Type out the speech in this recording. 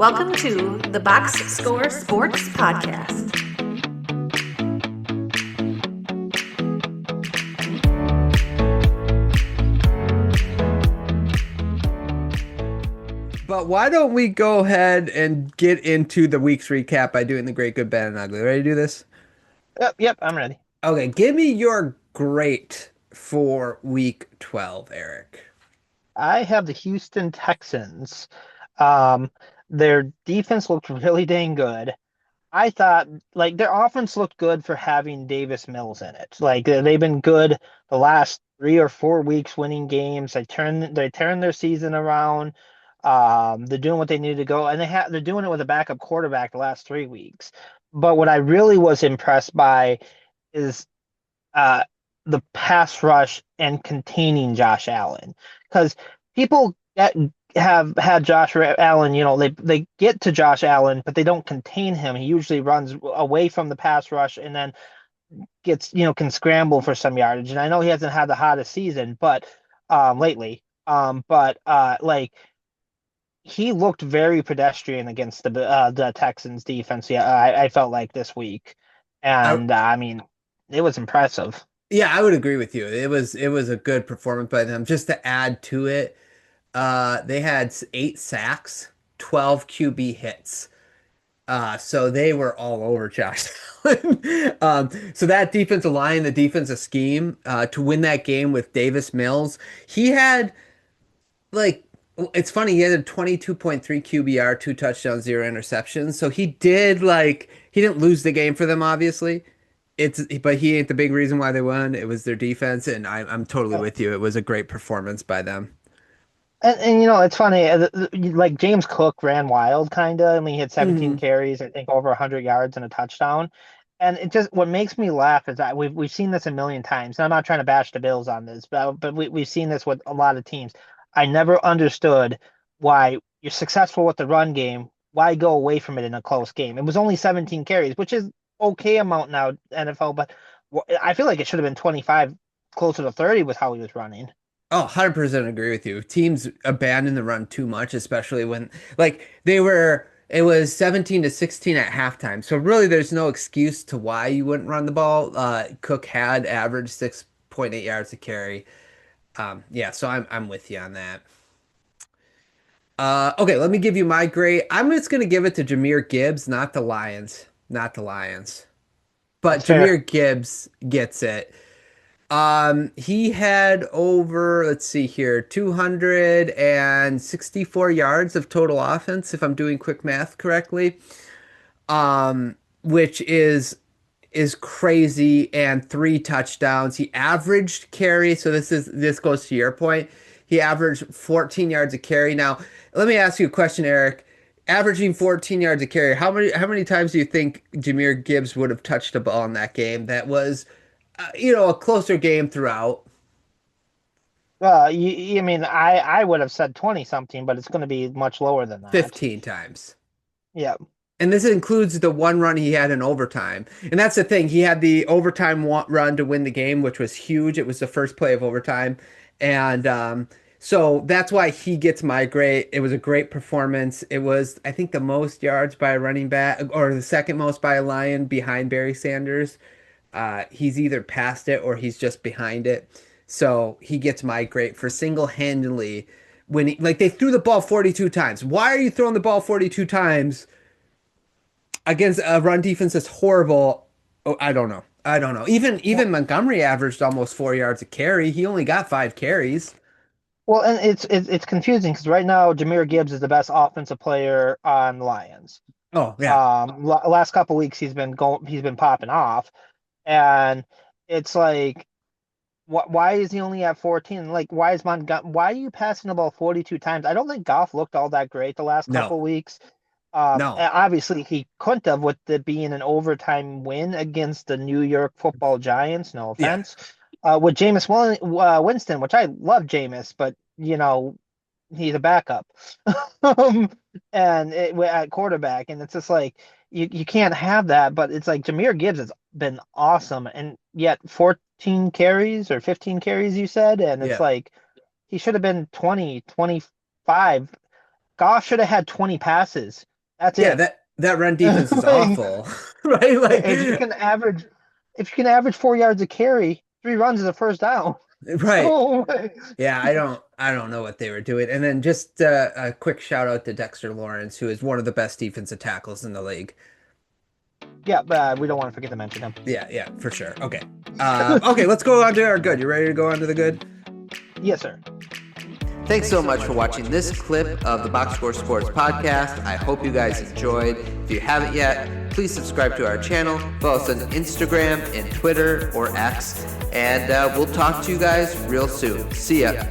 Welcome to the Box Score Sports Podcast. But why don't we go ahead and get into the week's recap by doing the great, good, bad, and ugly? Ready to do this? Yep, I'm ready. Okay, give me your great for week 12, Eric. I have the Houston Texans. Um, their defense looked really dang good. I thought like their offense looked good for having Davis Mills in it. Like they've been good the last 3 or 4 weeks winning games. They turned their season around. They're doing what they need to go, and they're doing it with a backup quarterback the last 3 weeks. But what I really was impressed by is uh, the pass rush and containing Josh Allen. Because people have had Josh Allen, they get to Josh Allen, but they don't contain him. He usually runs away from the pass rush and then can scramble for some yardage. And I know he hasn't had the hottest season, but lately. Like he looked very pedestrian against the Texans defense. Yeah, I felt like this week, I, and I mean, it was impressive. yeah, I would agree with you. It was a good performance by them. Just to add to it, they had 8 sacks, 12 QB hits. So they were all over Josh Allen. So that defensive line, the defensive scheme, to win that game with Davis Mills, he had like it's funny, he had a 22.3 QBR, 2 touchdowns, 0 interceptions. So he didn't lose the game for them, obviously. But he ain't the big reason why they won. It was their defense, and I'm totally with you. It was a great performance by them. And it's funny, like James Cook ran wild, kind of. I mean, he had 17 Hmm. carries, I think over 100 yards and a touchdown. And it just what makes me laugh is that we've seen this a million times. And I'm not trying to bash the Bills on this, but we've seen this with a lot of teams. I never understood why you're successful with the run game. Why go away from it in a close game? It was only 17 carries, which is okay amount now NFL, but I feel like it should have been 25, closer to 30 with how he was running. Oh, 100% agree with you. Teams abandon the run too much, especially when it was 17-16 at halftime. So really there's no excuse to why you wouldn't run the ball. Cook had averaged 6.8 yards a carry. Yeah, so I'm with you on that. Okay, let me give you my grade. I'm just gonna give it to Jahmyr Gibbs, not the Lions. Not the Lions. But That's fair. Jahmyr Gibbs gets it. He had over, let's see here, 264 yards of total offense, if I'm doing quick math correctly. Which is crazy, and 3 touchdowns. He averaged carry, so this goes to your point. He averaged 14 yards a carry. Now, let me ask you a question, Eric. Averaging 14 yards a carry, how many times do you think Jahmyr Gibbs would have touched a ball in that game? That was a closer game throughout. I mean, I would have said 20 something, but it's going to be much lower than that. 15 times. Yeah. And this includes the one run he had in overtime. And that's the thing. He had the overtime run to win the game, which was huge. It was the first play of overtime. And so that's why he gets my grade. It was a great performance. It was, I think, the most yards by a running back, or the second most by a Lion behind Barry Sanders. He's either past it or he's just behind it. So he gets my grade for single-handedly winning. Like, they threw the ball 42 times. Why are you throwing the ball 42 times against a run defense that's horrible? Oh, I don't know. I don't know. Well, Even Montgomery averaged almost 4 yards a carry. He only got 5 carries. well, and it's confusing because right now Jahmyr Gibbs is the best offensive player on the Lions. Oh yeah. Last couple weeks he's been popping off, and it's like, why is he only at 14? Like, why are you passing the ball 42 times? I don't think Goff looked all that great the last No. couple weeks. No. Obviously, he couldn't have with it being an overtime win against the New York Football Giants. No Yeah. offense. With Winston, which I love Jameis, but he's a backup, um, at quarterback, and it's just like you can't have that. But it's like Jahmyr Gibbs has been awesome, and yet 14 carries or 15 carries, you said, and it's Yeah. like he should have been 20, 25. Goff should have had 20 passes That's Yeah, it. that run defense is Like, awful, right? Like, if you can average 4 yards a carry, 3 runs is a first down. right. So Yeah, I don't know what they were doing. And then just a quick shout out to Dexter Lawrence, who is one of the best defensive tackles in the league. yeah, but we don't want to forget to mention him. Yeah, for sure. Okay. Okay, let's go on to our good. You ready to go on to the good? Yes, sir. Thanks so much for watching this clip of the Box Score Sports podcast. I hope you guys enjoyed. If you haven't yet, please subscribe to our channel. Follow us on Instagram and Twitter or X. And we'll talk to you guys real soon. See ya.